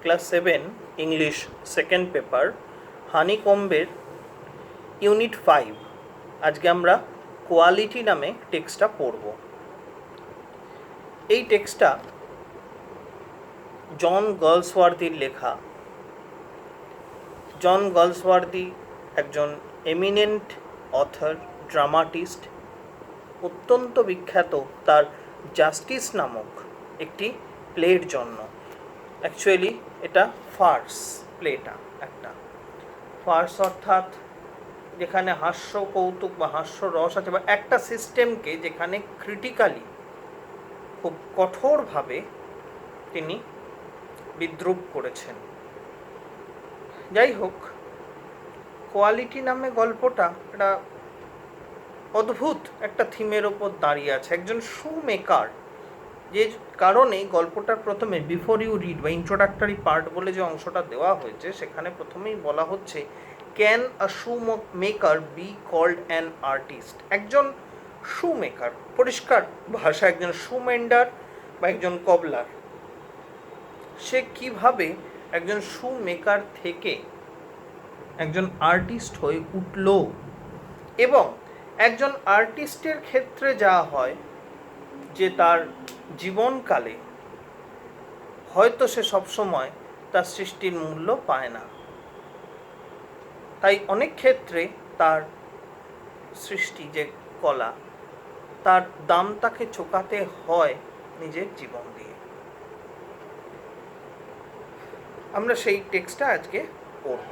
Class 7 English second paper হানিকম্বের unit 5। আজকে আমরা কোয়ালিটি নামে টেক্সটটা পড়ব। এই টেক্সটটা জন গার্লসওয়ার্থির লেখা। জন গার্লসওয়ার্থি একজন এমিনেন্ট অথর, ড্রামাটিস্ট, অত্যন্ত বিখ্যাত তার জাস্টিস নামক একটি প্লের জন্য। অ্যাকচুয়ালি এটা ফার্স, প্লেটা একটা ফার্স, অর্থাৎ যেখানে হাস্য কৌতুক বা হাস্য রস আছে, বা একটা সিস্টেমকে যেখানে ক্রিটিক্যালি খুব কঠোরভাবে তিনি বিদ্রূপ করেছেন। যাই হোক, কোয়ালিটি নামে গল্পটা একটা অদ্ভুত একটা থিমের ওপর দাঁড়িয়ে আছে। একজন শু মেকার, যে কারণে গল্পটার প্রথমে বিফোর ইউ রিড বা ইন্ট্রোডাক্টরি পার্ট বলে যে অংশটা দেওয়া হয়েছে, সেখানে প্রথমেই বলা হচ্ছে can a shoe maker be called an artist. একজন শু মেকার, পরিষ্কার ভাষা একজন শু মেন্ডার বা একজন কবলার, সে কিভাবে একজন শু মেকার থেকে একজন আর্টিস্ট হয়ে উঠল। এবং একজন আর্টিস্টের ক্ষেত্রে যা হয় যে তার জীবনকালে হয়তো সে সবসময় তার সৃষ্টির মূল্য পায় না, তাই অনেক ক্ষেত্রে তার সৃষ্টি যে কলা, তার দাম তাকে চোকাতে হয় নিজের জীবন দিয়ে। আমরা সেই টেক্সটটা আজকে পড়ব।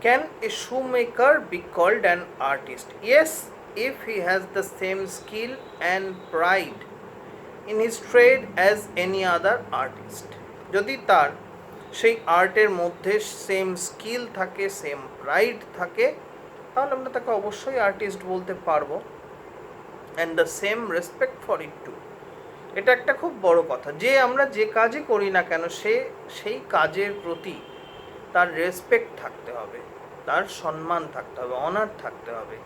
Can a shoe maker be called an artist? Yes, if he has the same skill and pride in his trade as any other artist. যদি তার সেই আর্টের মধ্যে সেম স্কিল থাকে, সেম প্রাইড থাকে, তাহলে আমরা তাকে অবশ্যই আর্টিস্ট বলতে পারবো। And the same respect for it too. এটা একটা খুব বড় কথা, যে আমরা যে কাজই করি না কেন সেই কাজের প্রতি তার রেসপেক্ট থাকতে হবে, তার সম্মান থাকতে হবে, অনার থাকতে হবে।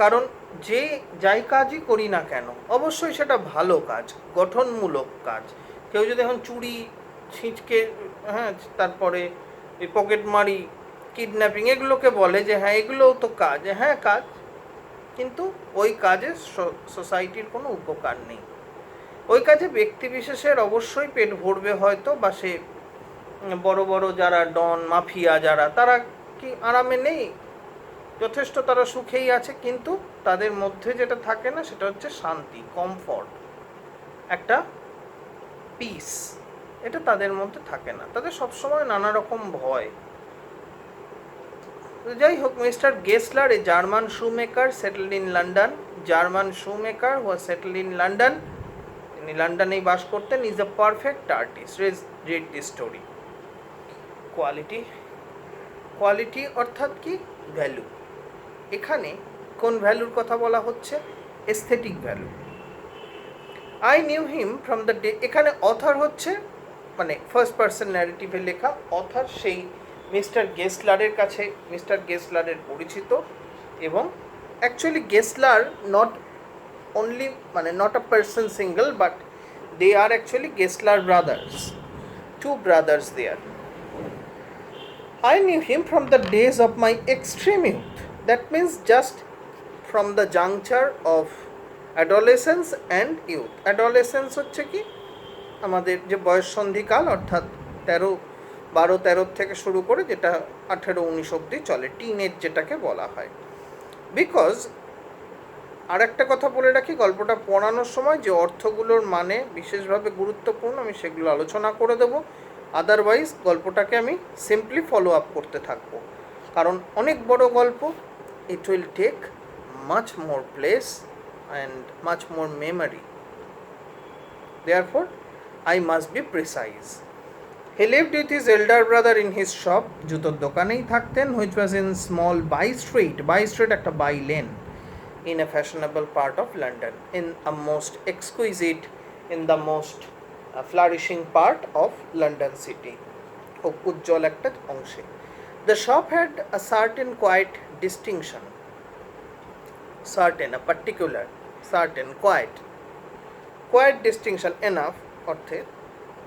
কারণ যে যাই কাজই করি না কেন, অবশ্যই সেটা ভালো কাজ, গঠনমূলক কাজ। কেউ যদি এখন চুরি ছিঁচকে, তারপরে এই পকেটমারি, কিডন্যাপিং, এগুলোকে বলে যে হ্যাঁ এগুলোও তো কাজ, হ্যাঁ কাজ, কিন্তু ওই কাজে সোসাইটির কোনো উপকার নেই। ওই কাজে ব্যক্তিবিশেষের অবশ্যই পেট ভরবে হয়তো, বা সে বড় বড় যারা ডন মাফিয়া যারা, তারা কি আরামে নেই? যথেষ্ট তারা সুখেই আছে, কিন্তু তাদের মধ্যে যেটা থাকে না সেটা হচ্ছে শান্তি, কমফর্ট, একটা পিস। এটা তাদের মধ্যে থাকে না, তাদের সবসময় নানা রকম ভয়। যাই হোক, mister Gessler, a German shoe maker settled in London, German shoe maker who was settled in London, তিনি লন্ডনেই বাস করতেন, is a perfect artist. Read this story. Quality অর্থাৎ কি? ভ্যালু। এখানে কোন ভ্যালুর কথা বলা হচ্ছে? Aesthetic value. I knew him from the day, এখানে অথর হচ্ছে মানে ফার্স্ট পার্সন ন্যারেটিভে লেখা। অথর সেই মিস্টার গেসলারের কাছে, মিস্টার গেসলারের পরিচিত। এবং অ্যাকচুয়ালি গেসলার নট অনলি, মানে not a person single, but they are actually Gessler brothers, two brothers they are. I knew him from the days of my extreme youth. That means just from the juncture of adolescence and youth. Adolescence হচ্ছে কি আমাদের যে বয়ঃসন্ধিকাল, অর্থাৎ 12-13 থেকে শুরু করে যেটা 18-19 অবধি চলে, টিনেজ যেটাকে বলা হয়। বিকজ আর একটা কথা বলে রাখি, গল্পটা পড়ানোর সময় যে অর্থগুলোর মানে বিশেষভাবে গুরুত্বপূর্ণ, আমি সেগুলো আলোচনা করে দেবো। আদারওয়াইজ গল্পটাকে আমি সিম্পলি ফলো আপ করতে থাকবো, কারণ অনেক বড় গল্প। It will take much more place and much more memory, therefore I must be precise. He lived with his elder brother in his shop, জুতোর দোকানেই থাকতেন, which was in small by street, by street একটা by lane, in a fashionable part of London, in a most exquisite, in the most flourishing part of London city, খুব উজ্জ্বল একটা অংশে। The shop had a certain quiet distinction, certain, a particular, certain, quiet distinction, enough অর্থে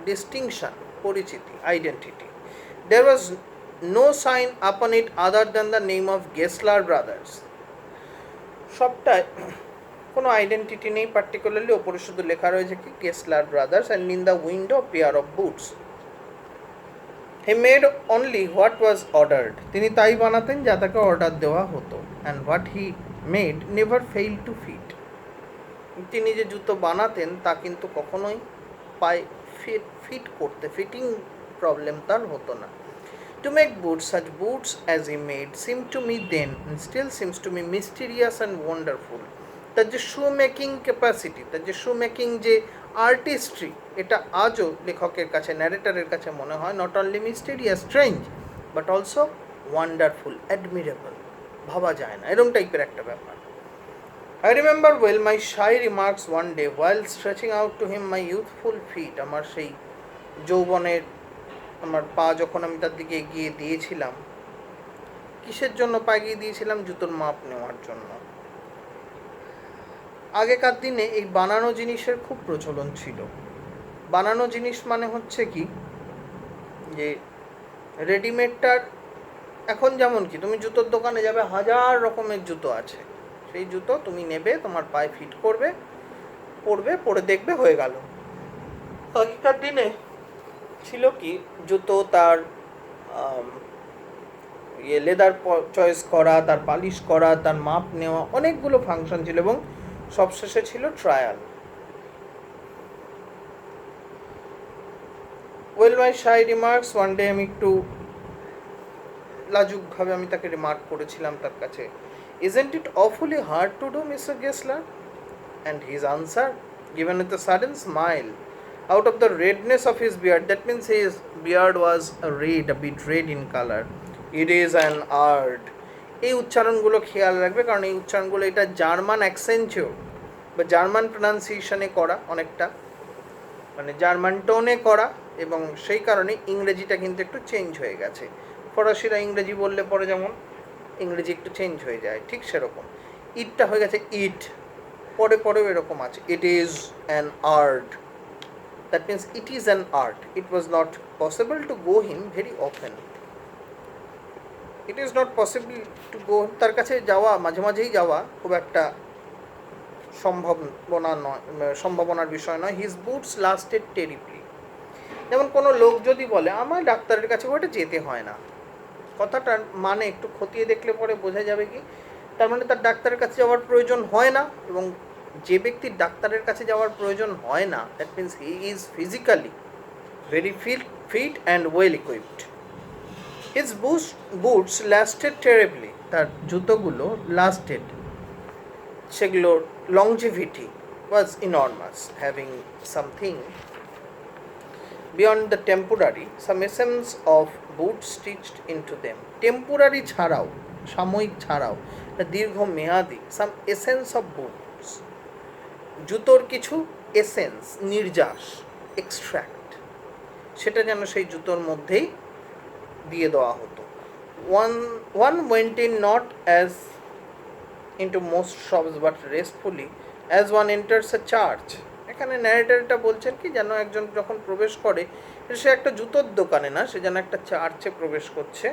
distinction, পরিচিতি, identity. There was no sign upon it other than the name of Gessler brothers. সবটায় কোনো identity নেই particularly, ওপরে শুধু লেখা রয়েছে কি Gessler brothers, and in the window pair of boots. He made only what was ordered. তিনি তাই বানাতেন যা তাকে অর্ডার দেওয়া হতো। And what he made never fail to fit. তিনি যে জুতো বানাতেন তা কিন্তু কখনোই পায়ে ফিট করতে, ফিটিং প্রবলেম তার হতো না। To make boots, such boots as he made, seemed to me then and still seems to me mysterious and wonderful. তার যে শু মেকিং ক্যাপাসিটি, তার যে শু মেকিং যে আর্টিস্ট্রি, এটা আজও লেখকের কাছে, ন্যারেটারের কাছে মনে হয় not only mysterious, strange, but also wonderful, admirable, ভাবা যায় না, এরকম টাইপের একটা ব্যাপার। I remember well my shy remarks one day while stretching out to him my youthful feet. আমার সেই যৌবনের আমার পা যখন আমি তার দিকে এগিয়ে দিয়েছিলাম, কিসের জন্য পা এগিয়ে দিয়েছিলাম? জুতোর মাপ নেওয়ার জন্য। আগেকার দিনে এই বানানো জিনিসের খুব প্রচলন ছিল। বানানো জিনিস মানে হচ্ছে কি, যে রেডিমেডটার এখন যেমন কি তুমি জুতোর দোকানে যাবে, হাজার রকমের জুতো আছে, সেই জুতো তুমি নেবে, তোমার পায়ে ফিট করবে, পরবে, পরে দেখবে, হয়ে গেল। আগেকার দিনে ছিল কি, জুতো তার লেদার চয়েস করা, তার পালিশ করা, তার মাপ নেওয়া, অনেকগুলো ফাংশন ছিল, এবং সবশেষে ছিল trial. Well my shy remarks one day, আমি একটু লাজুকভাবে আমি তাকে রিমার্ক করেছিলাম তার কাছে, isn't it awfully hard to do mister Gessler? And his answer given with a sudden smile out of the redness of his beard, that means his beard was red, a bit red in color, it is an art. এই উচ্চারণগুলো খেয়াল রাখবে, কারণ এই উচ্চারণগুলো এটা German অ্যাকসেন্টিউর বা German প্রনাউন্সিয়েশনে করা, অনেকটা মানে জার্মান টোনে করা, এবং সেই কারণে ইংরেজিটা কিন্তু একটু চেঞ্জ হয়ে গেছে। ফরাসিরা ইংরেজি বললে পরে যেমন ইংরেজি একটু চেঞ্জ হয়ে যায়, ঠিক সেরকম ইটটা হয়ে গেছে ইট, পরে পরেও এরকম আছে, it is an art, that means it is an art. It was not possible to go him very often, it is not possible to go, তার কাছে যাওয়া, মাঝে মাঝেই যাওয়া খুব একটা সম্ভাবনার বিষয় নয়। His boots lasted terribly. যেমন কোনো লোক যদি বলে আমার ডাক্তারের কাছে ওটা যেতে হয় না, কথাটার মানে একটু খতিয়ে দেখলে পরে বোঝা যাবে কি, তার মানে তার ডাক্তারের কাছে যাওয়ার প্রয়োজন হয় না, এবং যে ব্যক্তির ডাক্তারের কাছে যাওয়ার প্রয়োজন হয় না, that means he is physically very fit and well equipped. His boots lasted terribly, তার জুতোগুলো লাস্টেড, সেগুলোর longevity was enormous, having something beyond the temporary, some essence of boots stitched into them. Temporary ছাড়াও, সাময়িক ছাড়াও, দীর্ঘমেয়াদী, সাম essence of boots, জুতোর কিছু essence, নির্যাস, এক্সট্র্যাক্ট, সেটা যেন সেই জুতোর মধ্যেই দিয়ে দেওয়া হতো। one went in not as into most shops but restfully as one enters a church. এখানে ন্যারেটরটা বলছেন কি, যেন একজন যখন প্রবেশ করে সে একটা জুতোর দোকানে না, সে যেন একটা চার্চে প্রবেশ করছে।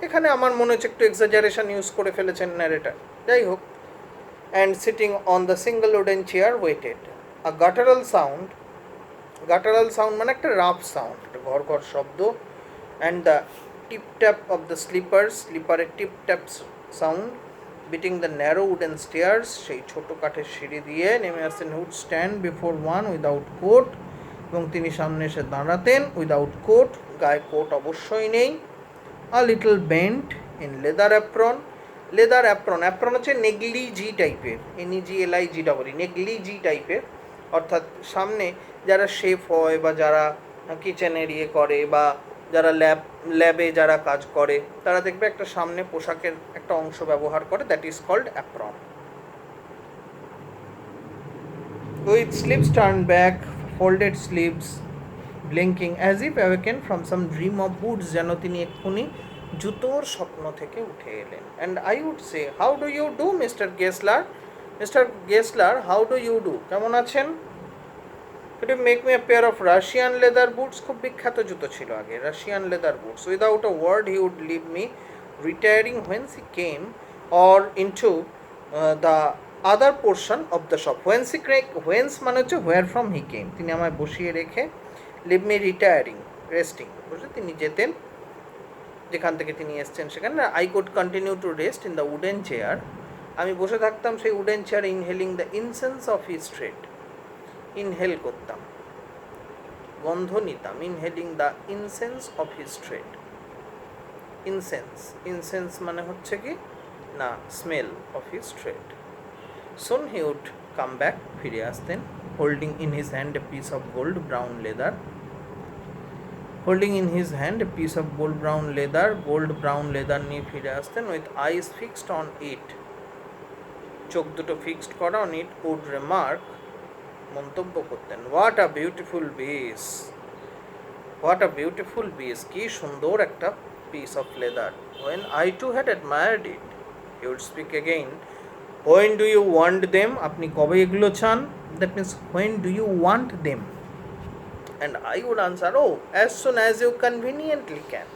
এখানে আমার মনে হচ্ছে একটু এক্সাজারেশন ইউজ করে ফেলেছেন ন্যারেটর, যাই হোক। And sitting on the single wooden chair waited, a guttural sound, guttural sound মানে একটা রাফ সাউন্ড, একটা ঘর ঘর শব্দ, and the tip tap of the স্লিপারের tip tap sound, beating the narrow wooden stairs, সেই ছোটো কাঠের সিঁড়ি দিয়ে নেমে আসতেন। Who'd stand before one without coat, এবং তিনি সামনে এসে দাঁড়াতেন উইদাউট কোট, গায়ে কোট অবশ্যই নেই। A little bent in leather apron, leather apron, apron হচ্ছে নেগলিজি টাইপের, NEGLIGE, নেগলিজি টাইপের, অর্থাৎ সামনে যারা শেফ হয় বা যারা কিচেনের ইয়ে করে বা যারা ল্যাবে যারা কাজ করে, তারা দেখবে একটা সামনে পোশাকের একটা অংশ ব্যবহার করে, that is called apron. With sleeves turn back, folded sleeves, blinking as if awaken from some dream of boots, যেন তিনি এক্ষুনি জুতোর স্বপ্ন থেকে উঠে এলেন। And I would say, how do you do mister Gessler, mister Gessler, how do you do, কেমন আছেন? Could you make me a pair of Russian leather boots? খুব বিখ্যাত জুতো ছিল আগে, Russian leather boots. Without a word he would leave me, retiring whence he came or into the other portion of the shop. Whence মানে হচ্ছে where from he came. তিনি আমায় বসিয়ে রেখে leave me retiring, resting. বুঝলে তিনি যেতেন যেখান থেকে তিনি এসেছেন সেখানে। I could continue to rest in the wooden chair. আমি বসে থাকতাম সেই উডেন চেয়ারে, inhaling the incense of his trade. Inhale করতাম, গন্ধ নিতাম, inhaling the incense of his trade. Incense মানে হচ্ছে কি না, smell of his trade. Soon he would come back, ফিরে আসতেন, holding in his hand a piece of gold brown leather. Holding in his hand a piece of gold brown leather নিয়ে ফিরে আসতেন। With eyes fixed on it, চোখ দুটো fixed করা, on it would remark, মন্তব্য করতেন, হোয়াট আ বিউটিফুল পিস, কি সুন্দর একটা piece of leather. When I too had admired it, he would speak again, when do you want them, আপনি কবে এগুলো চান? That means when do you want them? And I would answer, oh as soon as you conveniently can.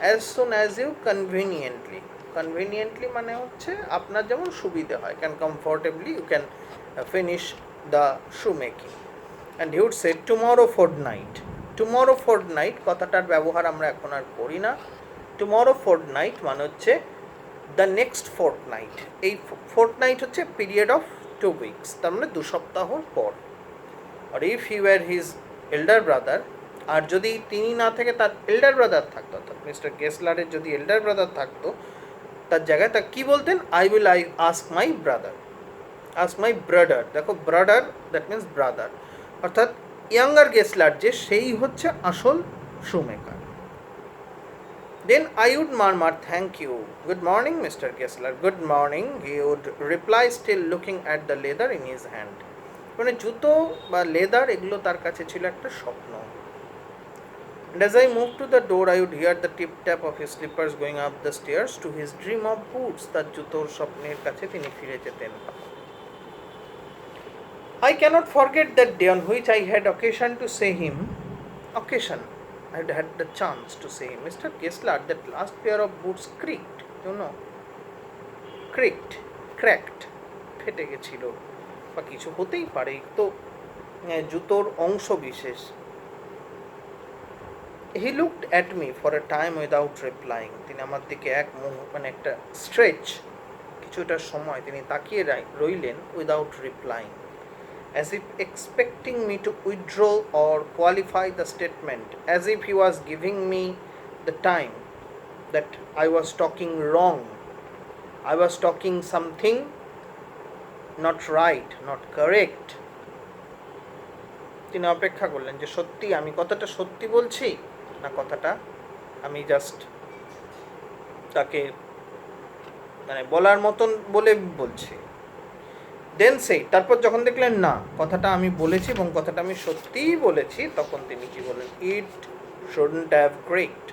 As soon as you conveniently মানে হচ্ছে আপনার যেমন সুবিধে হয়, can comfortably you can finish the shoe making. And he would say tomorrow fortnight কথাটার ব্যবহার আমরা এখন আর করি না। টুমরো ফোর্টনাইট মানে হচ্ছে দ্য নেক্সট ফোর্টনাইট। এই ফোর্টনাইট হচ্ছে পিরিয়ড অফ 2 weeks, তার মানে 2 সপ্তাহর পর। আর if he were his elder brother, আর যদি তিনি না থেকে তার এল্ডার ব্রাদার থাকতো, অর্থাৎ মিস্টার গেসলারের যদি এল্ডার ব্রাদার থাকতো, তার জায়গায় তা কী বলতেন? I ask my brother. দেখো, ব্রাদার দ্যাট মিনস ব্রাদার, অর্থাৎ ইয়াঙ্গার গেসলার যে, সেই হচ্ছে আসল shoemaker. Then I would murmur, thank you, good morning mister Gessler, good morning, he would reply, still looking at the leather in his hand. মানে জুতো বা leather এগুলো তার কাছে ছিল একটা স্বপ্ন। And as I moved to the door, I would hear the tip-tap of his slippers going up the stairs to his dream of boots. তার জুতোর স্বপ্নের কাছে তিনি ফিরে যেতেন। I cannot forget that day on which I had occasion to say him, I had the chance to say him, Mr. Gessler, that last pair of boots creaked, you know, cracked, ফেটে গেছিল বা কিছু হতেই পারে, তো জুতোর অংশ বিশেষ। He looked at me for a time without replying. তিনি আমার দিকে একটা স্ট্রেচ, কিছুটা সময় তিনি তাকিয়ে রইলেন, without replying, as if expecting me to withdraw or qualify the statement, as if he was giving me the time that I was talking wrong, I was talking something not right, not correct. তিনি অপেক্ষা করলেন যে সত্যি আমি কথাটা সত্যি বলছি না কথাটা আমি জাস্ট তাকে বলার মতন বলে বলছি। দেন সেই, তারপর যখন দেখলেন না কথাটা আমি বলেছি এবং কথাটা আমি সত্যিই বলেছি, তখন তিনি কি বলেন? It shouldn't have creaked,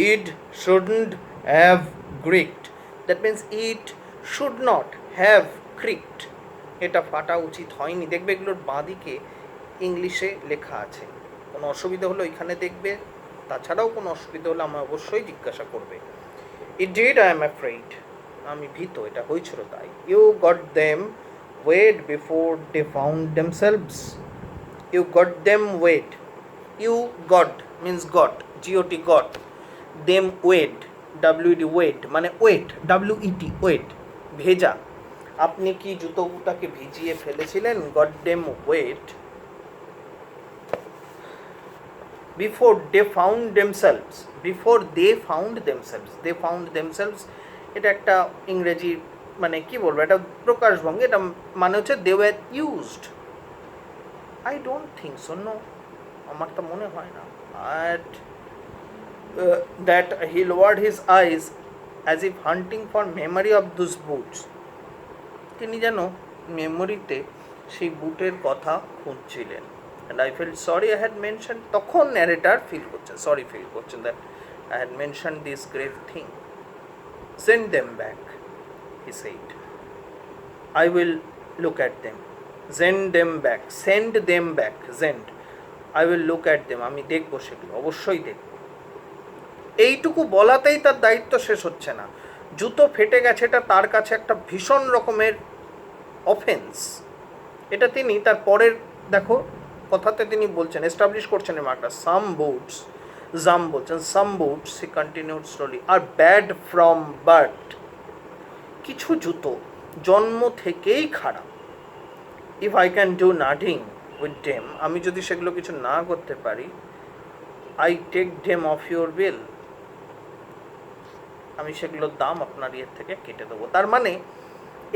it shouldn't have creaked, that means it should not have creaked, এটা ফাটা উচিত হয়নি। দেখবে এগুলোর বাঁদিকে ইংলিশে লেখা আছে, কোনো অসুবিধা হলে ওইখানে দেখবে, তাছাড়াও কোনো অসুবিধা হলে আমায় অবশ্যই জিজ্ঞাসা করবে। It did, I am afraid, আমি ভীত, এটা হয়েছিল তাই। You got them wet before they found themselves, you got them wet, you got means got, GOT got, them wet, WED wed মানে ওয়েট, WET ওয়েট, ভেজা, আপনি কি জুতোটাকে ভিজিয়ে ফেলেছিলেন? Got them wet before they found themselves, they found themselves, এটা একটা ইংরেজি কি বলবো, এটা প্রকাশভঙ্গি, এটা মানে হচ্ছে they were used. I don't think so, no, আমার তো মনে হয় না। That he lowered his eyes as if hunting for memory of those boots, তিনি যেন মেমোরিতে সেই বুটের কথা খুঁজছিলেন। And I felt sorry I had mentioned, তখন narrator ফিল করছেন that I had mentioned this grave thing. Send them back, he said. I will look at them. Send them back send, I will look at them, আমি দেখবো সেগুলো, অবশ্যই দেখব। এইটুকু বলাতেই তার দায়িত্ব শেষ হচ্ছে না। জুতো ফেটে গেছে, এটা তার কাছে একটা ভীষণ রকমের অফেন্স। এটা তিনি তার পরের দেখো কথাতে তিনি বলছেন, এস্টাবলিশ করছেন এই মার্কটা। সাম বুটস, জাম বলছেন, some boots he continued slowly are bad from birth, কিছু জুতো জন্ম থেকেই খারাপ। If I can do nothing with them, আমি যদি সেগুলো কিছু না করতে পারি, I take them off your bill, আমি সেগুলোর দাম আপনার ইয়ের থেকে কেটে দেবো। তার মানে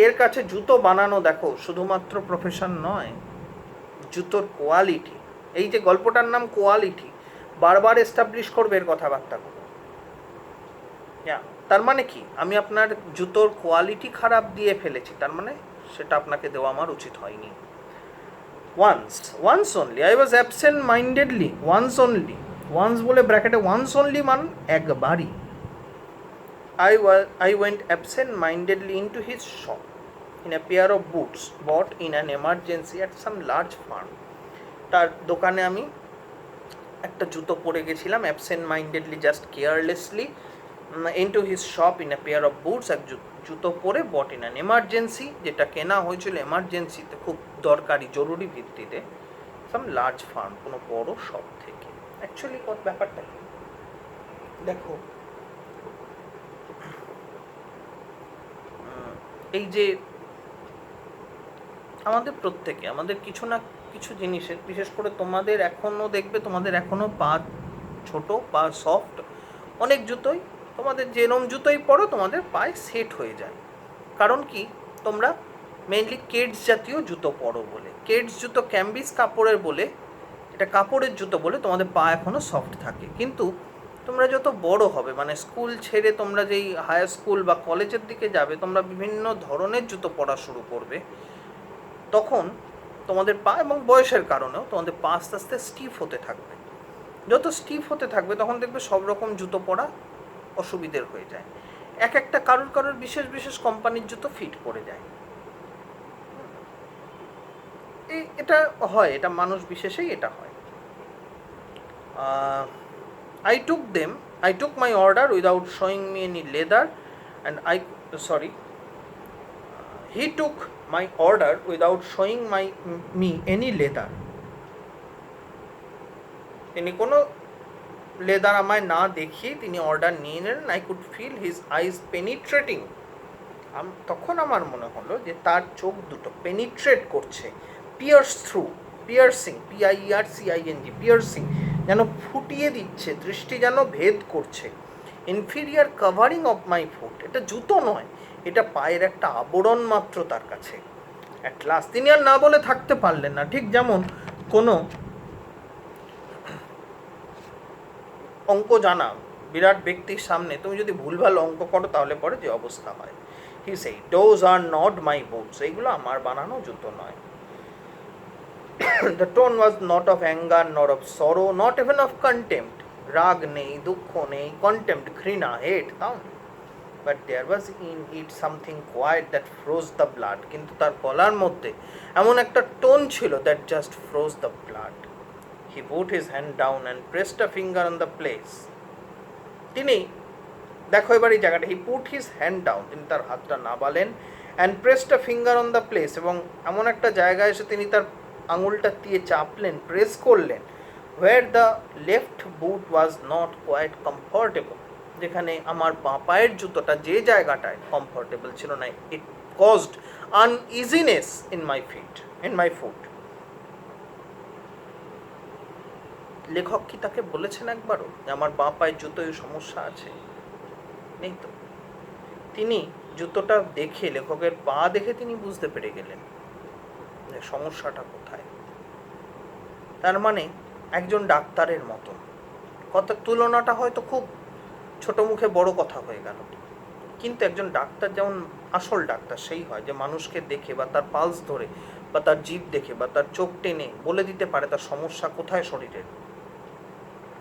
এর কাছে জুতো বানানো দেখো শুধুমাত্র প্রফেশন নয়, জুতোর কোয়ালিটি। এই যে গল্পটার নাম কোয়ালিটি, বারবার এস্টাবলিশ করবে এর কথাবার্তাগুলো। তার মানে কি, আমি আপনার জুতোর কোয়ালিটি খারাপ দিয়ে ফেলেছি, তার মানে সেটা আপনাকে দেওয়া আমার উচিত হয়নি। Once only I was absent mindedly, once বলে ব্র্যাকেটে ওয়ান্স অনলি মান একবারই। I went absent-mindedly into his shop in a pair of boots bought in an emergency at some large firm. তার দোকানে আমি একটা জুতো পরে গেছিলাম, absent-mindedly, just carelessly, into his shop in a pair of boots, এক জুতো পরে, bought in an emergency, যেটা কেনা হয়েছিল এমার্জেন্সিতে, খুব দরকারি জরুরি ভিত্তিতে, some large firm, কোনো বড় শপ থেকে। অ্যাকচুয়ালি কত ব্যাপারটা কি দেখো, এই যে আমাদের প্রত্যেকে আমাদের কিছু না কিছু জিনিসের, বিশেষ করে তোমাদের এখনও দেখবে, তোমাদের এখনও পা ছোট, পা সফট, অনেক জুতোই তোমাদের যেরম জুতোই পরো তোমাদের পায়ে সেট হয়ে যায়। কারণ কি, তোমরা মেইনলি কেডস জাতীয় জুতো পরো বলে, কেডস জুতো ক্যাম্বিস কাপড়ের বলে, এটা কাপড়ের জুতো বলে তোমাদের পা এখনও সফট থাকে। কিন্তু তোমরা যত বড় হবে, মানে স্কুল ছেড়ে তোমরা যেই হায়ার স্কুল বা কলেজের দিকে যাবে, তোমরা বিভিন্ন ধরনের জুতো পরা শুরু করবে, তখন তোমাদের পা, এবং বয়সের কারণেও তোমাদের পা আস্তে আস্তে স্টিফ হতে থাকবে। যত স্টিফ হতে থাকবে তখন দেখবে সব রকম জুতো পরা অসুবিধের হয়ে যায়। একটা কারোর বিশেষ বিশেষ কোম্পানির জুতো ফিট করে যায়, এটা হয়, এটা মানুষ বিশেষেই এটা হয়। I took my order without showing me any leather and he took my order without showing me any leather. তিনি কোনো লেদার আমায় না দেখিয়ে তিনি অর্ডার নিয়ে নিলেন। I could feel his eyes penetrating. তখন আমার মনে হলো যে তার চোখ দুটো পেনিট্রেট করছে, পিয়ার্সিং, PIERCING, পিয়ার্সিং, যেন ফুটিয়ে দিচ্ছে, দৃষ্টি যেন ভেদ করছে। Inferior covering of my foot, এটা জুতো নয়, এটা পায়ের একটা আবরণ মাত্র তার কাছে। অ্যাট লাস্ট তিনি আর না বলে থাকতে পারলেন না। ঠিক যেমন কোনো অঙ্ক জানা বিরাট ব্যক্তির সামনে তুমি যদি ভুলভাল অঙ্ক করো তাহলে পরে যে অবস্থা হয়। হি সেই, those are not my boots, এইগুলো আমার বানানো জুতো নয়। The tone was not of anger nor of sorrow, not even of contempt, রাগ নেই, দুঃখ নেই, contempt, ঘৃণা, hate, তাও নেই। But there was in it something quiet that froze the blood, কিন্তু তার গলার মধ্যে এমন একটা টোন ছিল that just froze the blood. He put his hand down and pressed a finger on the place. তিনি দেখো এবার এই জায়গাটা, he put his hand down, তিনি তার হাতটা নাবালেন, and pressed a finger on the place, এবং এমন একটা জায়গায় এসে তিনি তার আঙুলটা দিয়ে চাপলেন, প্রেস করলেন, where the left boot was not quite comfortable, যেখানে আমার বাঁ পায়ের জুতোটা যে জায়গাটায় কমফর্টেবল ছিল না, it caused uneasiness in my foot. লেখক কি তাকে বলেছেন একবারও যে আমার বাঁ পায়ের জুতোয় সমস্যা আছে? নেই তো। তিনি জুতোটা দেখে, লেখকের পা দেখে তিনি বুঝতে পেরে গেলেন যে সমস্যাটা কোথায়। তার মানে একজন ডাক্তারের মতো, কথার তুলনাটা হয়তো খুব ছোট মুখে বড় কথা হয়ে গেল, কিন্তু একজন ডাক্তার যেমন আসল ডাক্তার সেই হয় যে মানুষকে দেখে বা তার পালস ধরে বা তার জিভ দেখে বা তার চোখ টেনে বলে দিতে পারে তার সমস্যা কোথায় শরীরের।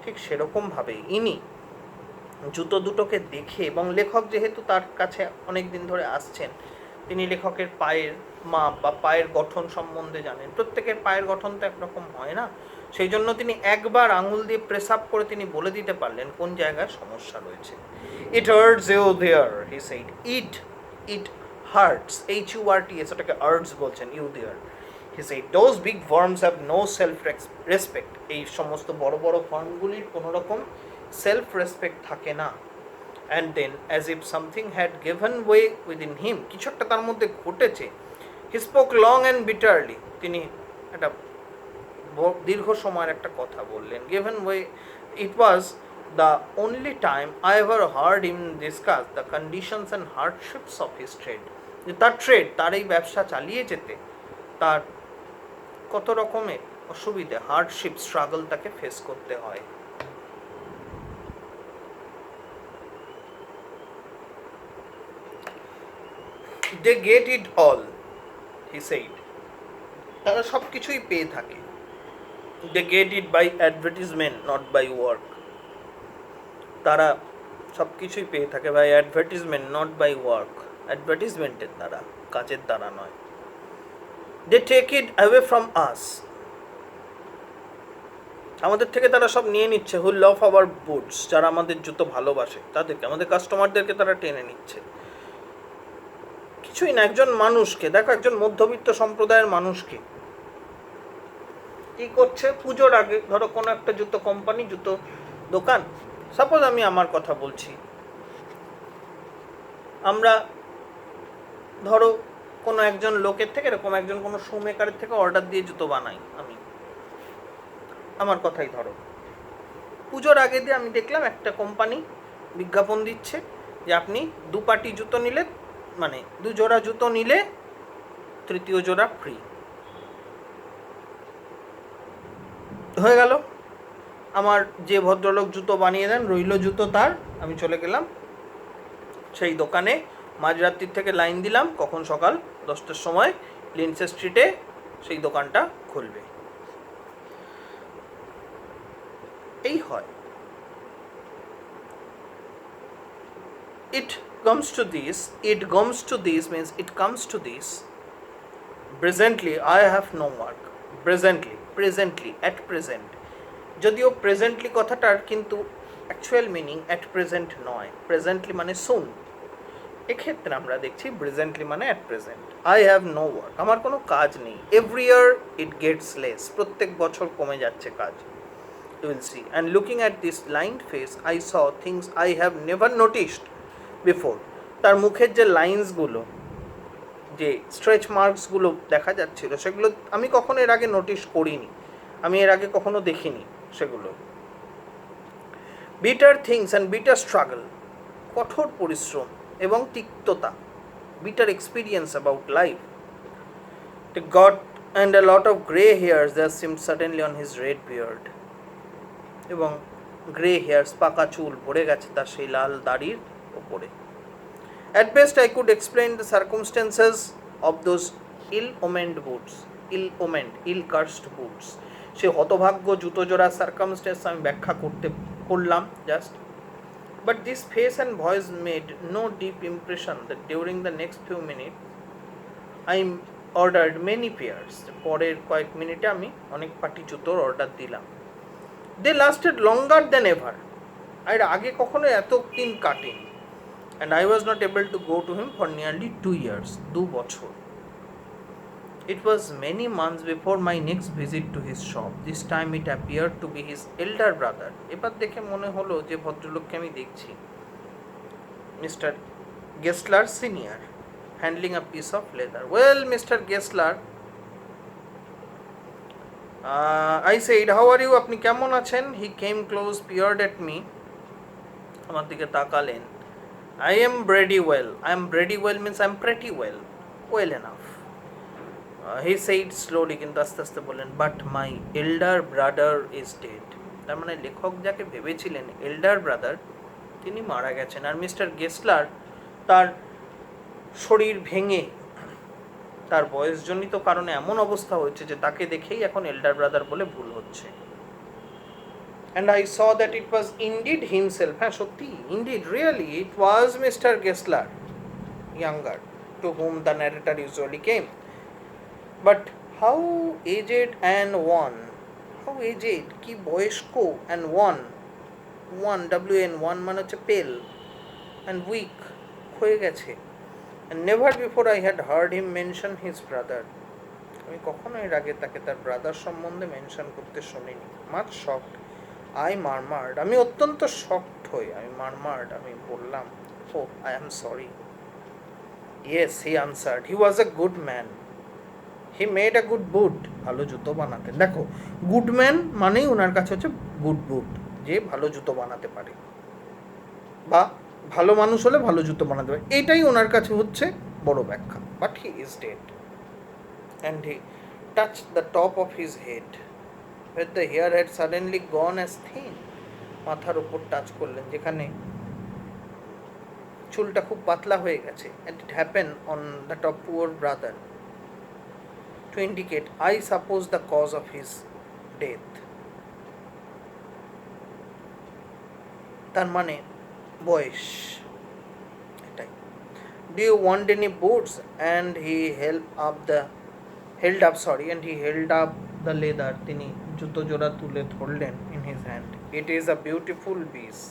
ঠিক সেরকমভাবে ইনি জুতো দুটোকে দেখে, এবং লেখক যেহেতু তার কাছে অনেক দিন ধরে আসছেন, তিনি লেখকের পায়ের মাপ বা পায়ের গঠন সম্বন্ধে জানেন। প্রত্যেকের পায়ের গঠন তো একরকম হয় না, সেই জন্য তিনি একবার আঙুল দিয়ে প্রেস আপ করে তিনি বলে দিতে পারলেন কোন জায়গায় সমস্যা রয়েছে। It hurts you there, he said. It hurts, HURTS, ওটাকে হার্টস বলছেন, you there. He said those big worms have no self respect. এই সমস্ত বড় বড় ওয়ার্মগুলির কোনো রকম সেলফ রেসপেক্ট থাকে না। And then as if something had given way within him, কিছু একটা তার মধ্যে ঘটেছে। He spoke long and bitterly, তিনি একটা দীর্ঘ সময়ের একটা কথা বললেন। Given way, it was the only time I ever heard him discuss the conditions and hardships of his trade. যে তার ট্রেড, তার এই ব্যবসা চালিয়ে যেতে তার কত রকমের অসুবিধে, হার্ডশিপ, স্ট্রাগল তাকে ফেস করতে হয়। They get it all, he said. তারা সব কিছুই পেয়ে থাকে। They get it by advertisement, not by work. তারা সব কিছুই পেয়ে থাকে by advertisement, not by work. অ্যাডভার্টিজমেন্টের দ্বারা, কাজের দ্বারা নয়। They take it away from us. আমাদের থেকে তারা সব নিয়ে নিচ্ছে। who love our boots, যারা আমাদের জুতো ভালোবাসে তাদেরকে, আমাদের কাস্টমারদেরকে তারা টেনে নিচ্ছে। কিছুই না, একজন মানুষকে দেখো, একজন মধ্যবিত্ত সম্প্রদায়ের মানুষকে কি করছে, পুজোর আগে ধরো কোনো একটা জুতো কোম্পানি, জুতো দোকান, সাপোজ আমি আমার কথা বলছি, আমরা ধরো কোনো একজন লোকের থেকে, এরকম একজন কোনো শু মেকারের থেকে অর্ডার দিয়ে জুতো বানাই, আমি আমার কথাই ধরো, পুজোর আগে দিয়ে আমি দেখলাম একটা কোম্পানি বিজ্ঞাপন দিচ্ছে যে আপনি 2 পাটি জুতো নিলে, মানে 2 জোড়া জুতো নিলে 3য় জোড়া ফ্রি। হয়ে গেল, আমার যে ভদ্রলোক জুতো বানিয়ে দেন, রইল জুতো তার, আমি চলে গেলাম সেই দোকানে, মাঝরাত্রির থেকে লাইন দিলাম, কখন সকাল 10টার সময় লিন্ডসে স্ট্রিটে সেই দোকানটা খুলবে। এই হয়। It comes to this means it comes to this. Presently I have no work. Presently, at present. যদিও প্রেজেন্টলি কথাটার কিন্তু অ্যাকচুয়াল মিনিং অ্যাট প্রেজেন্ট নয়, প্রেজেন্টলি মানে সুন। এক্ষেত্রে আমরা দেখছি প্রেজেন্টলি মানে at present. I have no work, আমার কোনো কাজ নেই। Every year it gets less, প্রত্যেক বছর কমে যাচ্ছে কাজ। You will see. And looking at this lined face, I saw things I have never noticed before. তার মুখের যে লাইন্সগুলো, যে স্ট্রেচ মার্কসগুলো দেখা যাচ্ছিল, সেগুলো আমি কখনো এর আগে নোটিশ করিনি, আমি এর আগে কখনো দেখিনি সেগুলো। Bitter things and bitter struggle, কঠোর পরিশ্রম এবং তিক্ততা, bitter experience about life. Goat and a lot of grey here's that seemed suddenly on his red beard, এবং গ্রে হেয়ার্স, পাকা চুল পড়ে গেছে তার সেই লাল দাড়ির ওপরে। At best I could explain the circumstances of those ill-omened boots, ill-cursed boots. সে হতভাগ্য জুতো জোড়া সার্কামস্টেন্স আমি ব্যাখ্যা করলাম just. But this face and voice made no deep impression that during the next few minutes I ordered many pairs. পরের কয়েক মিনিটে আমি অনেক পাটি জুতোর অর্ডার দিলাম। They lasted longer than ever. আর আগে কখনো এত দিন কাটেনি। And I was not able to go to him for nearly 2 years, 2 বছর। It was many months before my next visit to his shop. This time it appeared to be his elder brother. এবার দেখে মনে হলো যে ভদ্রলোককে আমি দেখছি, Mr. Gessler Senior, handling a piece of leather. Well, Mr. Gessler, I said, how are you? আপনি কেমন আছেন? He came close, peered at me. আমার দিকে তাকালেন। I am pretty well. Means I am pretty well. Well enough. He said slowly, কিন্তু আস্তে আস্তে বললেন, but my elder brother is dead. তার মানে লেখক যাকে ভেবেছিলেন এল্ডার ব্রাদার, তিনি মারা গেছেন। আর মিস্টার গেসলার তার শরীর ভেঙে, তার বয়সজনিত কারণে এমন অবস্থা হয়েছে যে তাকে দেখেই এখন এল্ডার ব্রাদার বলে ভুল হচ্ছে। And I saw that it was indeed himself. হ্যাঁ সত্যি, indeed, really, it was Mr. Gessler, younger, to whom the narrator usually came. But how aged and wan, how aged কি বয়স্ক, and wan, wan WN wan মানে হচ্ছে pale, and weak হয়ে গেছে। And never before I had heard him mention his brother, আমি কখনো এর আগে তাকে তার ব্রাদার সম্বন্ধে মেনশন করতে শুনিনি। মাচ শকড আই মারমার্ড, আমি অত্যন্ত শকড হই, আমি মারমার্ড, আমি বললাম, oh I am sorry. Yes he answered, he was a good man, he made a good boot, ভালো জুতো বানাতেন। দেখো গুড ম্যান মানেই ওনার কাছে হচ্ছে গুড বুট, যে ভালো জুতো বানাতে পারে, বা ভালো মানুষ হলে ভালো জুতো বানাতে পারে, এটাই ওনার কাছে হচ্ছে বড় ব্যাখ্যা। But he is dead and he touched the top of his head where the hair had suddenly gone as thin, মাথার উপর টাচ করলেন যেখানে চুলটা খুব পাতলা হয়ে গেছে। and it happened on the top poor brother to indicate I suppose the cause of his death, তার মানে বয়স এটাই। do you want any boots, and he held up and he held up the leather, তিনি জুতো জোড়া তুলে ধরলেন in his hand, it is a beautiful piece,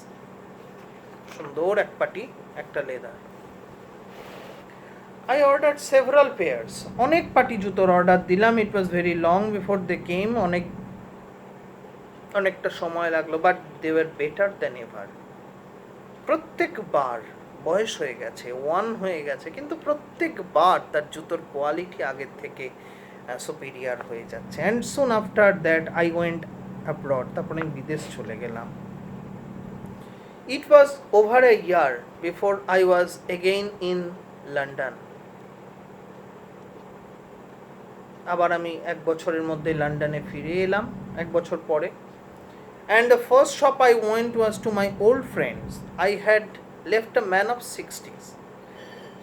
সুন্দর এক পাটি একটা leather. I ordered several pairs, অনেক পাটি জুতোর অর্ডার দিলাম, it was very long before they came, অনেকটা সময় লাগলো, but they were better than ever, প্রত্যেকবার বয়স হয়ে গেছে, ওয়ান হয়ে গেছে, কিন্তু প্রত্যেকবার তার জুতোর কোয়ালিটি আগের থেকে সুপিরিয়ার হয়ে যাচ্ছে। And soon after that I went abroad, তারপরে আমি বিদেশ চলে গেলাম। It was over a year before I was again in London, আবার আমি এক বছরের মধ্যে লন্ডনে ফিরে এলাম, এক বছর পরে। And the first shop I went was to my old friends. I had left a man of 60s,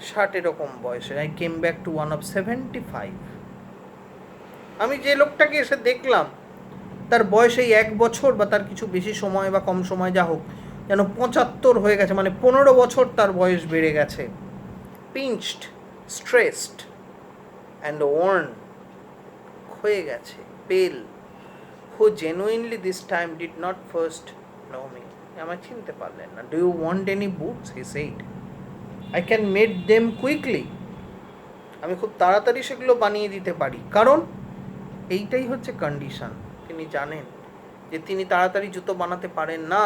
60 এরকম বয়সে। I came back to one of 75. আমি যে লোকটাকে এসে দেখলাম তার বয়স এই এক বছর বা তার কিছু বেশি সময় বা কম সময় যা হোক, যেন 75 হয়ে গেছে, মানে 15 বছর তার বয়স বেড়ে গেছে। pinched, stressed and worn, হয়ে গেছে, pale, who genuinely this time did not first know me, আমায় চিনতে পারলেন না। do you want any boots, he said, I can make them quickly, আমি খুব তাড়াতাড়ি সেগুলো বানিয়ে দিতে পারি। কারণ এইটাই হচ্ছে কন্ডিশন, তিনি জানেন যে তিনি তাড়াতাড়ি জুতো বানাতে পারেন না,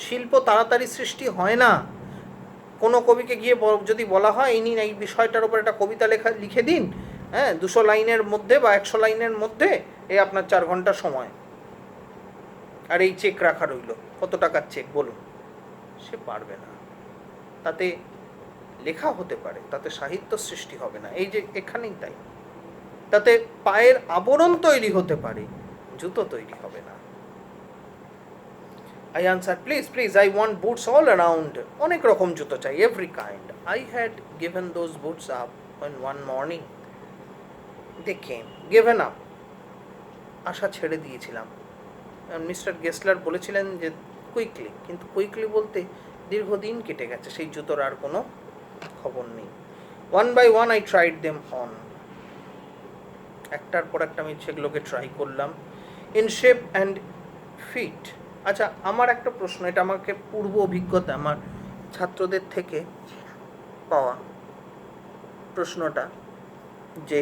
শিল্প তাড়াতাড়ি সৃষ্টি হয় না। কোনো কবিকে গিয়ে যদি বলা হয় এই নিন এই বিষয়টার উপর একটা কবিতা লিখে দিন, 200 লাইনের মধ্যে বা 100 লাইনের মধ্যে, এই আপনার 4 ঘন্টা সময়, আর এই চেক রাখা রইল, কত টাকার চেক বলুন, সে পারবে না। তাতে লেখা হতে পারে, তাতে সাহিত্য সৃষ্টি হবে না, এই যে এখানেই তাই। তাতে পায়ের আবরণ তৈরি হতে পারে, জুতো তৈরি হবে না। I answered, please, I want boots all around, অনেক রকম জুতো চাই, every kind. I had given those boots up when one morning they came, given up, আশা ছেড়ে দিয়েছিলাম। মিস্টার গেসলার বলেছিলেন যে কুইকলি, কিন্তু কুইকলি বলতে দীর্ঘদিন কেটে গেছে, সেই জুতোর আর কোনো খবর নেই। One by one I tried them on, একটার পর একটা আমি সেগুলোকে ট্রাই করলাম। In shape and fit. আচ্ছা, আমার একটা প্রশ্ন, এটা আমাকে পূর্ব অভিজ্ঞতা আমার ছাত্রদের থেকে পাওয়া প্রশ্নটা, যে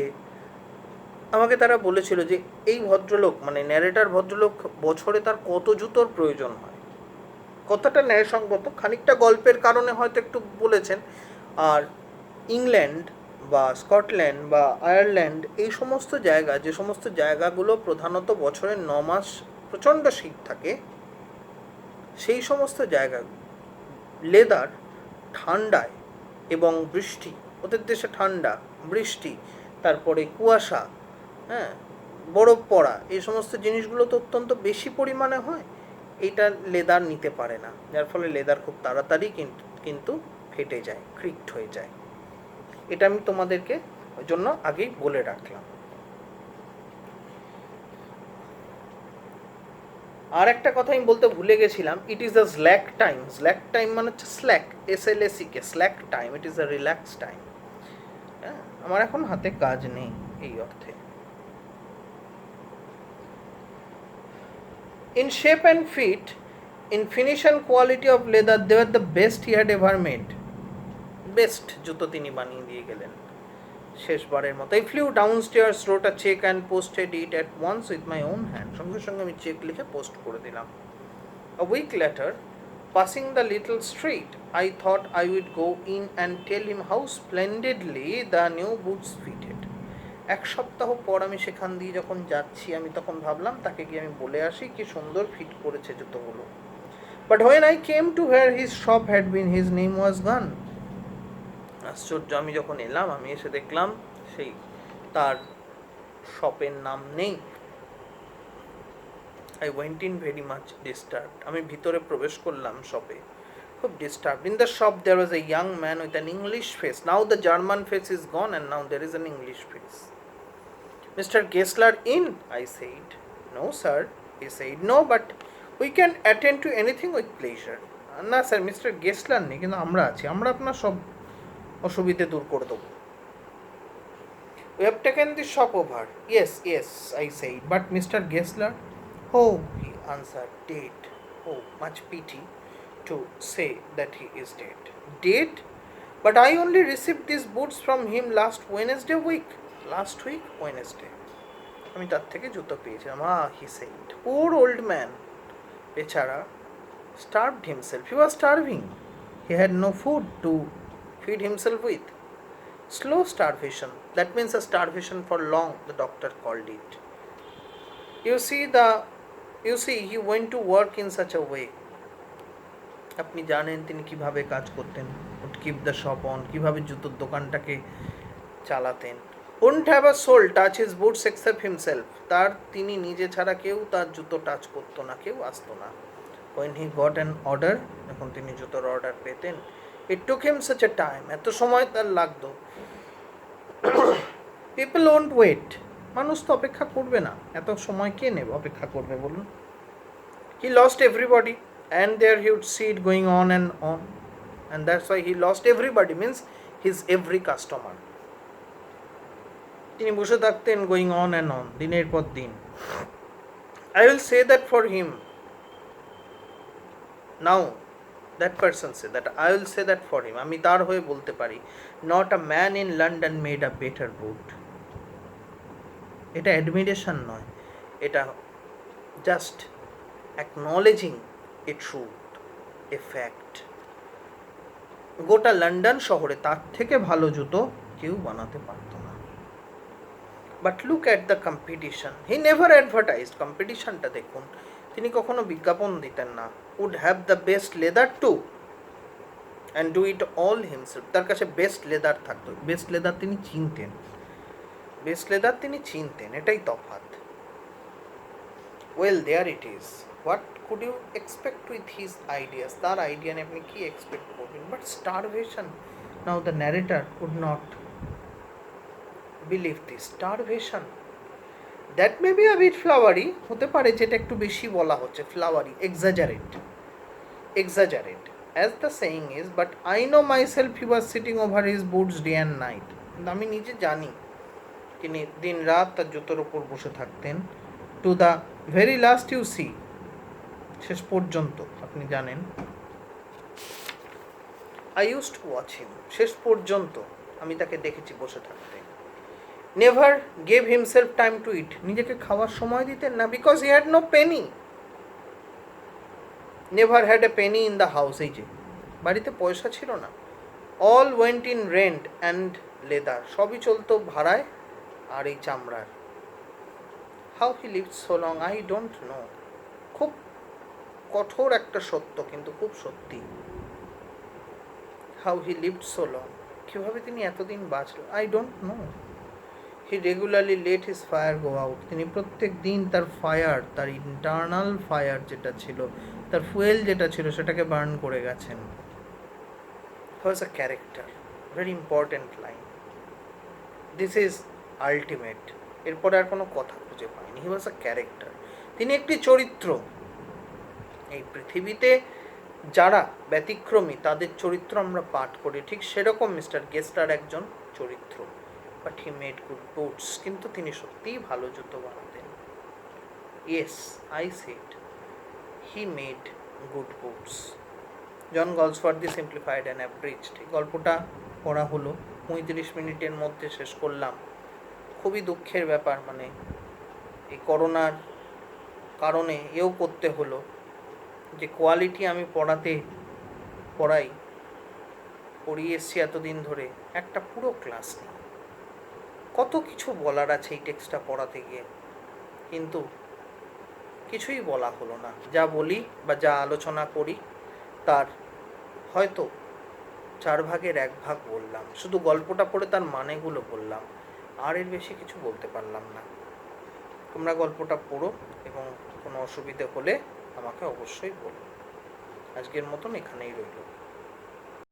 আমাকে তারা বলেছিল যে এই ভদ্রলোক, মানে ন্যারেটার ভদ্রলোক, বছরে তার কত জুতোর প্রয়োজন হয়, কতটা ন্যায়সঙ্গত, খানিকটা গল্পের কারণে হয়তো একটু বলেছেন। আর ইংল্যান্ড বা স্কটল্যান্ড বা আয়ারল্যান্ড, এই সমস্ত জায়গা, যে সমস্ত জায়গাগুলো প্রধানত বছরের 9 মাস প্রচণ্ড শীত থাকে, সেই সমস্ত জায়গা লেদার ঠান্ডায় এবং বৃষ্টি, ওদের দেশে ঠান্ডা, বৃষ্টি, তারপরে কুয়াশা, বরফ পড়া, এই সমস্ত জিনিসগুলো তো অত্যন্ত বেশি পরিমাণে হয়, এইটা লেদার নিতে পারে না, যার ফলে লেদার খুব তাড়াতাড়ি কিন্তু ফেটে যায়, ক্রিকড হয়ে যায়। এটা আমি তোমাদেরকে ওই জন্য আগেই বলে রাখলাম। আর একটা কথা আমি বলতে ভুলে গেছিলাম, it is the slack time. Slack time মানে হচ্ছে slack, SLACK, slack time, it is a relax time. আমার এখন হাতে কাজ নেই, এই অর্থে। In shape and fit, in finish and quality of leather, they were the best he had ever made. Best জুতো তিনি বানিয়ে দিয়ে গেলেন শেষবারের মতো। I flew downstairs, wrote a check and posted it at once with my own hand. সঙ্গে সঙ্গে আমি চেক লিখে পোস্ট করে দিলাম। A week later, passing the little street, I thought I would go in and tell him how splendidly the new boots fitted. এক সপ্তাহ পর আমি সেখান দিয়ে যখন যাচ্ছি আমি তখন ভাবলাম তাকে গিয়ে আমি বলে আসি কি সুন্দর ফিট করেছে জুতোগুলো। But when I came to where his shop had been, his name was gone. আশ্চর্য, আমি যখন এলাম আমি এসে দেখলাম সেই তার শপের নাম নেই। I went in very much disturbed. আমি ভিতরে প্রবেশ করলাম শপে খুব disturbed. In the shop there was a young man with an English face. Now the German face is gone and now there is an English face. Mr. Gessler in? I said. No sir. He said, no, but we can attend to anything with pleasure. না sir, mister গেসলার নেই, কিন্তু আমরা আছি, আমরা আপনার সব অসুবিধে দূর করে দেবো। We have taken the shop over. Yes, yes, I said. But Mr. Gessler? Oh, he answered, dead. Oh, much pity to say that he is dead. Dead? But I only received these boots from him last Wednesday week. Last week, Wednesday. আমি তার থেকে জুতো পেয়েছিলাম। He said. Poor old man. বেচারা starved himself. He was starving. He had no food to feed himself with. Slow starvation. That means a starvation for long, the doctor called it. You see, he went to work in such a way. আপনি জানেন তিনি কিভাবে কাজ করতেন, would keep the shop on, কিভাবে জুতোর দোকানটাকে চালাতেন। Wouldn't have a soul touch his boots except himself. তিনি নিজে ছাড়া কেউ তার জুতো টাচ করতো না, কেউ আসতো না। When he got an order, যখন তিনি জুতোর অর্ডার পেতেন, it took him such a time, এত সময় তার লাগতো। People won't wait. মানুষ তো অপেক্ষা করবে না, এত সময় কে নেবে অপেক্ষা করবে বলুন। He lost everybody and there he would see it going on and that's why he lost everybody, means his every customer. তিনি বসে থাকতেন going on দিনের পর দিন। I will say that for him. Now that person said that I will say that for him. আমি তার হয়ে বলতে পারি, not a man in London made a better boot. এটা অ্যাডমিরেশন নয়, এটা just acknowledging a truth, a fact. গোটা London শহরে তার থেকে ভালো জুতো কেউ বানাতে পারতো না। But look at the competition. He never advertised. কম্পিটিশনটা দেখুন, তিনি কখনো বিজ্ঞাপন দিতেন না। Would have the best leather to and do it all himself. তার কাছে বেস্ট লেদার থাকতো, বেস্ট লেদার তিনি চিনতেন, বেস্ট লেদার তিনি চিনতেন, এটাই তফাৎ। Well there it is, what could you expect with his ideas? তার আইডিয়া নিয়ে আপনি কী এক্সপেক্ট করবেন? But starvation, now the narrator could not believe this. Starvation, that may be a bit flowery, হতে পারে যেটা একটু বেশি বলা হচ্ছে, flowery, exaggerate, as the saying is. But I know myself he was sitting over his boots day and night. আমি নিজে জানি তিনি দিন রাত তার জুতোর ওপর বসে থাকতেন। To the very last you see, শেষ পর্যন্ত আপনি জানেন। I use to watch him, শেষ পর্যন্ত আমি তাকে দেখেছি বসে থাকতে। Never gave himself time to eat, নিজেকে খাওয়ার সময় দিতেন না, because he had no penny. Never had a penny in the house, এই যে বাড়িতে পয়সা ছিল না। All went in rent and leather, সবই চলতো ভাড়ায় আর এই চামড়ার। How he lived so long I don't know. খুব কঠোর একটা সত্য, কিন্তু খুব সত্যি। How he lived so long, কীভাবে তিনি এতদিন বাঁচল, I don't know. He regularly let his fire go out, তিনি প্রত্যেক দিন তার ফায়ার, তার ইন্টারনাল ফায়ার যেটা ছিল, তার ফুয়েল যেটা ছিল, সেটাকে বার্ন করে গেছেন। He was a character, very important line. This is ultimate, এরপরে আর কোনো কথা খুঁজে পাইনি। হি ওয়াজ আ ক্যারেক্টার, তিনি একটি চরিত্র। এই পৃথিবীতে যারা ব্যতিক্রমী তাদের চরিত্র আমরা পাঠ করি, ঠিক সেরকম মিস্টার গেসলার একজন চরিত্র। But he made good boots, কিন্তু তিনি সত্যিই ভালো জুতো বানাতেন। Yes, I said he made good boots. John Galsworthy simplified and abridged. গল্পটা পড়া হলো, 35 মিনিটের মধ্যে শেষ করলাম। খুবই দুঃখের ব্যাপার, মানে এই করোনার কারণে এও করতে হলো যে কোয়ালিটি আমি পড়িয়ে এসছি এতদিন ধরে, একটা পুরো ক্লাস নেই। কত কিছু বলার আছে এই টেক্সটটা পড়াতে গিয়ে, কিন্তু কিছুই বলা হলো না। যা বলি বা যা আলোচনা করি তার হয়তো 1/4 বললাম, শুধু গল্পটা পড়ে তার মানেগুলো বললাম, আর এর বেশি কিছু বলতে পারলাম না। তোমরা গল্পটা পড়ো এবং কোনো অসুবিধে হলে আমাকে অবশ্যই বলো। আজকের মতন এখানেই রইল।